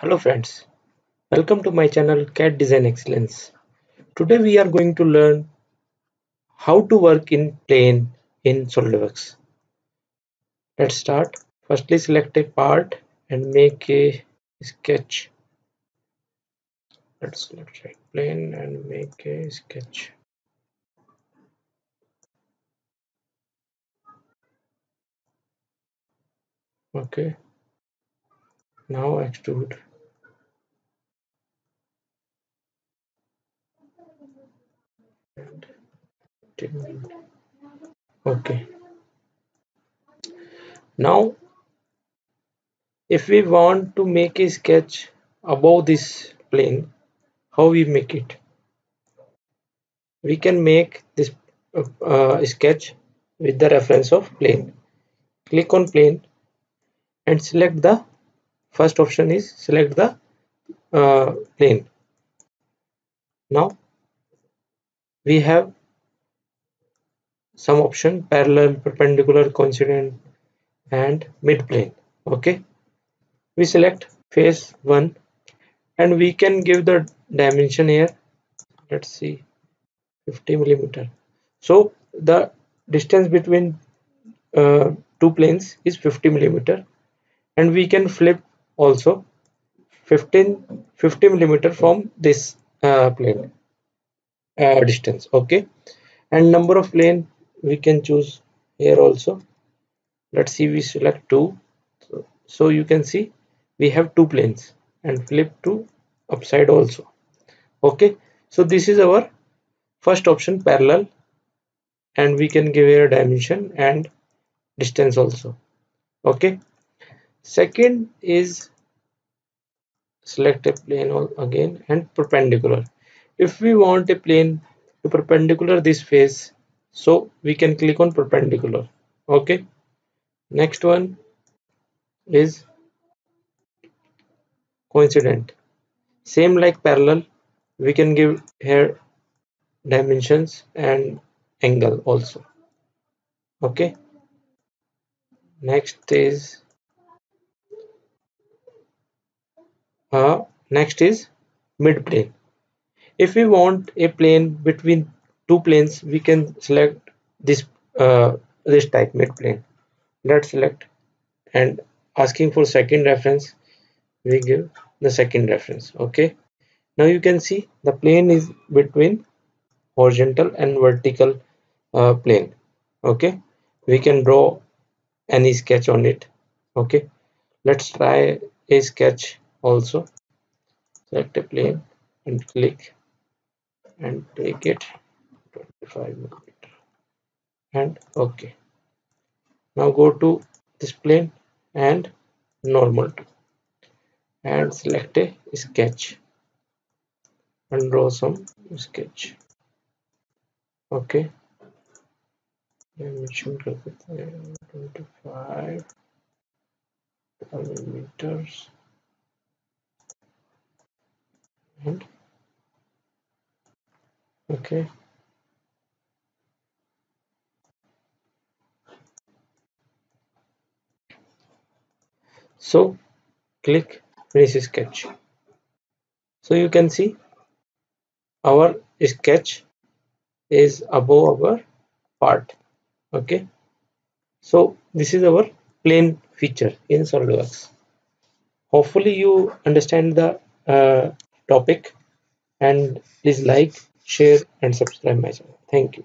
Hello friends, welcome to my channel CAD Design Excellence. Today we are going to learn how to work in plane in SolidWorks. Let's start. Firstly select a part and make a sketch. Let's select right plane and make a sketch. Okay, now extrude. Okay, now if we want to make a sketch above this plane, how we make it? We can make this sketch with the reference of plane. Click on plane and select the first option is select the plane. Now we have some option parallel, perpendicular, coincident and mid plane. Okay, we select face 1 and we can give the dimension here. Let's see, 50 millimeter. So the distance between two planes is 50 millimeter, and we can flip also 50 millimeter from this plane distance. Okay, and number of plane we can choose here also. Let's see, we select 2, so you can see we have 2 planes, and flip to upside also. Okay, so this is our first option, parallel, and we can give here dimension and distance also. Okay, second is select a plane again and perpendicular. If we want a plane to perpendicular this face, so we can click on perpendicular. Okay, next one is coincident. Same like parallel, we can give here dimensions and angle also. Okay, next is mid plane. If we want a plane between two planes, we can select this this type mid plane. Let's select, and asking for second reference, we give the second reference. Okay, now you can see the plane is between horizontal and vertical plane. Okay, we can draw any sketch on it. Okay, let's try a sketch also. Select a plane and click and take it 25 millimeter, and okay, now go to this plane and normal to, and select a sketch and draw some sketch. Okay, dimension 25 millimeters, and okay, so click finish sketch. So you can see our sketch is above our part. Okay, so this is our plane feature in SolidWorks. Hopefully you understand the topic, and please like, share and subscribe my channel. Thank you.